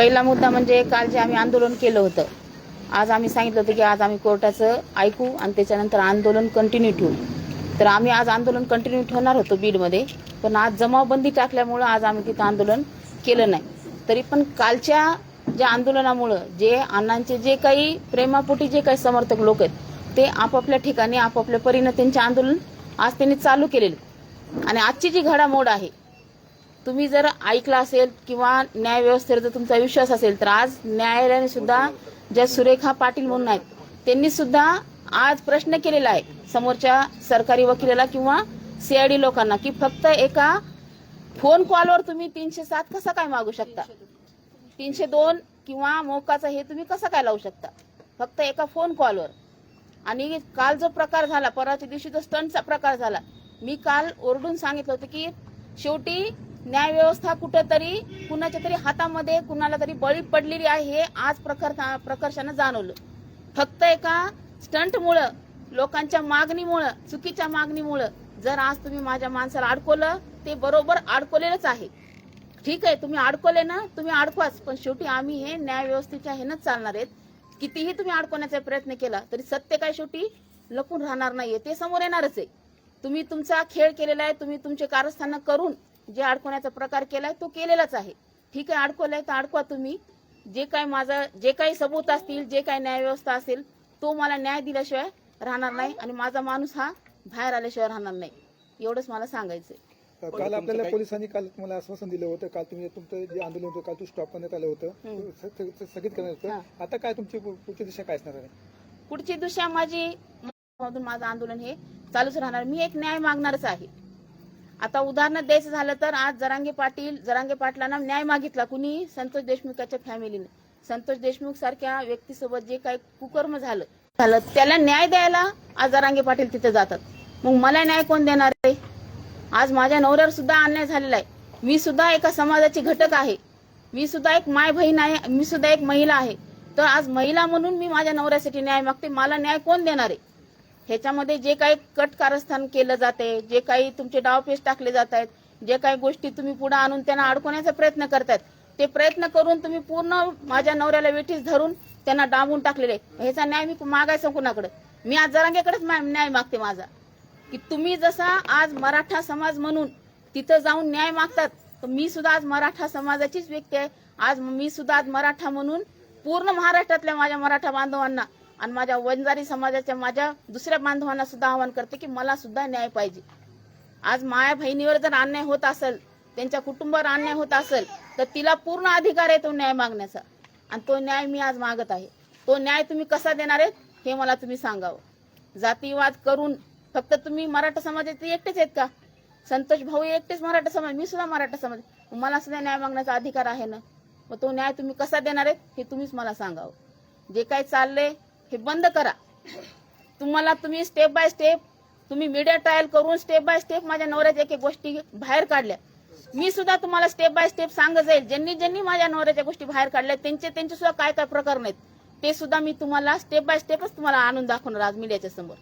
पहिला मुद्दा म्हणजे काल जे आम्ही आंदोलन केलं होतं, आज आम्ही सांगितलं होतं की आज आम्ही कोर्टाचं ऐकू आणि त्याच्यानंतर आंदोलन कंटिन्यू ठेवू. तर आम्ही आज आंदोलन कंटिन्यू ठेवणार होतो बीडमध्ये, पण आज जमावबंदी टाकल्यामुळं आज आम्ही तिथं आंदोलन केलं नाही. तरी पण कालच्या ज्या आंदोलनामुळं जे अण्णांचे जे काही प्रेमापोटी जे काही समर्थक लोक आहेत ते आपापल्या ठिकाणी आपापल्या परीनं त्यांचे आंदोलन आज त्यांनी चालू केलेले. आणि आजची जी घडामोड आहे, तुम्ही जर ऐकला असेल किंवा न्याय व्यवस्थेवर जर तुमचा विश्वास असेल तर आज न्यायालयाने सुद्धा ज्या सुरेखा पाटील म्हणून आहेत त्यांनी सुद्धा आज प्रश्न केलेला आहे समोरच्या सरकारी वकिलाला किंवा सीआयडी लोकांना की फक्त एका फोन कॉलवर तुम्ही 307 कसं काय मागू शकता, 302 किंवा मोकाचा हे तुम्ही कसं काय लावू शकता फक्त एका फोन कॉलवर. आणि काल जो प्रकार झाला, परवाच्या दिवशी जो स्टंटचा प्रकार झाला, मी काल ओरडून सांगितलं होतं की शेवटी न्याय व्यवस्था कुठेतरी कुणाच्या तरी हातामध्ये कुणाला तरी बळी पडलेली आहे हे आज प्रकर्षानं जाणवलं. फक्त एका स्टंटमुळं, लोकांच्या मागणीमुळं, चुकीच्या मागणीमुळं जर आज तुम्ही माझ्या माणसाला अडकवलं, ते बरोबर अडकवलेलंच आहे. ठीक आहे, तुम्ही अडकवले ना, तुम्ही अडकवाच, पण शेवटी आम्ही हे न्याय व्यवस्थेच्या हेनच चालणार आहेत. कितीही तुम्ही अडकवण्याचा प्रयत्न केला तरी सत्य काय शेवटी लपून राहणार नाहीये, ते समोर येणारच आहे. तुम्ही तुमचा खेळ केलेला आहे, तुम्ही तुमचे कारस्थान करून जे अडकवण्याचा प्रकार केलाय तो केलेलाच आहे. ठीक आहे, अडकवलाय तर अडकवा तुम्ही. जे काही सबूत असतील, जे काही न्याय व्यवस्था असेल, तो मला न्याय दिल्याशिवाय राहणार नाही आणि माझा माणूस हा बाहेर आल्याशिवाय राहणार नाही, एवढंच मला सांगायचंय. काल आपल्याला पोलिसांनी काल तुम्हाला आश्वासन दिलं होतं, काल तुम्ही तुमचं जे आंदोलन होतं काल स्टॉप करण्यात आलं होतं, स्थगित करण्यात होतं. आता काय तुमची पुढची दिशा काय असणार आहे? पुढची दिशा माझी माझं आंदोलन हे चालूच राहणार. मी एक न्याय मागणारच आहे. आता उदाहरण द्यायचं झालं तर आज जरांगे पाटलांना न्याय मागितला कुणी, संतोष देशमुखाच्या फॅमिलीने. संतोष देशमुख सारख्या व्यक्तीसोबत जे काही कुकर्म झालं त्याला न्याय द्यायला आज जरांगे पाटील तिथे जातात. मग मला न्याय कोण देणार आहे? आज माझ्या नवऱ्यावर सुद्धा अन्याय झालेला आहे. मी सुद्धा एका समाजाची घटक आहे, मी सुद्धा एक माय बहीण आहे, मी सुद्धा एक महिला आहे. तर आज महिला म्हणून मी माझ्या नवऱ्यासाठी न्याय मागते. मला न्याय कोण देणार आहे? ह्याच्यामध्ये जे काही कट कारस्थान केलं जाते, जे काही तुमचे डावपेच टाकले जात आहेत, जे काही गोष्टी तुम्ही पुढे आणून त्यांना अडकवण्याचा प्रयत्न करतायत, ते प्रयत्न करून तुम्ही पूर्ण माझ्या नवऱ्याला वेठीस धरून त्यांना डांबून टाकलेले. ह्याचा न्याय मी मागायचा कुणाकडे? मी आज जरांगेकडेच न्याय मागते माझा, की तुम्ही जसा आज मराठा समाज म्हणून तिथं जाऊन न्याय मागतात, तर मी सुद्धा आज मराठा समाजाचीच व्यक्ती आहे. आज मी सुद्धा आज मराठा म्हणून पूर्ण महाराष्ट्रातल्या माझ्या मराठा बांधवांना आणि माझ्या वंजारी समाजाच्या माझ्या दुसऱ्या बांधवांना सुद्धा आवाहन करते की मला सुद्धा न्याय पाहिजे. आज माया बहिणीवर जर अन्याय होत असेल, त्यांच्या कुटुंबावर अन्याय होत असेल, तर तिला पूर्ण अधिकार आहे तो न्याय मागण्याचा, आणि तो न्याय मी आज मागत आहे. तो न्याय तुम्ही कसा देणार आहेत हे मला तुम्ही सांगावं. जातीवाद करून फक्त तुम्ही मराठा समाजाचे एकटेच आहेत का? संतोष भाऊ एकटेच मराठा समाज, मी सुद्धा मराठा समाज, मला सुद्धा न्याय मागण्याचा अधिकार आहे ना. मग तो न्याय तुम्ही कसा देणार आहेत हे तुम्हीच मला सांगावं. जे काही चाललंय हे बंद करा. तुम्ही स्टेप बाय स्टेप तुम्ही मीडिया ट्रायल करून स्टेप बाय स्टेप माझ्या नवऱ्याच्या एक गोष्टी बाहेर काढल्या. मी सुद्धा तुम्हाला स्टेप बाय स्टेप सांगत जाईल. ज्यांनी माझ्या नवऱ्याच्या गोष्टी बाहेर काढल्या त्यांचे सुद्धा काय काय प्रकरण आहेत ते सुद्धा मी तुम्हाला स्टेप बाय स्टेपच तुम्हाला आणून दाखवणार आज मीडियाच्या समोर.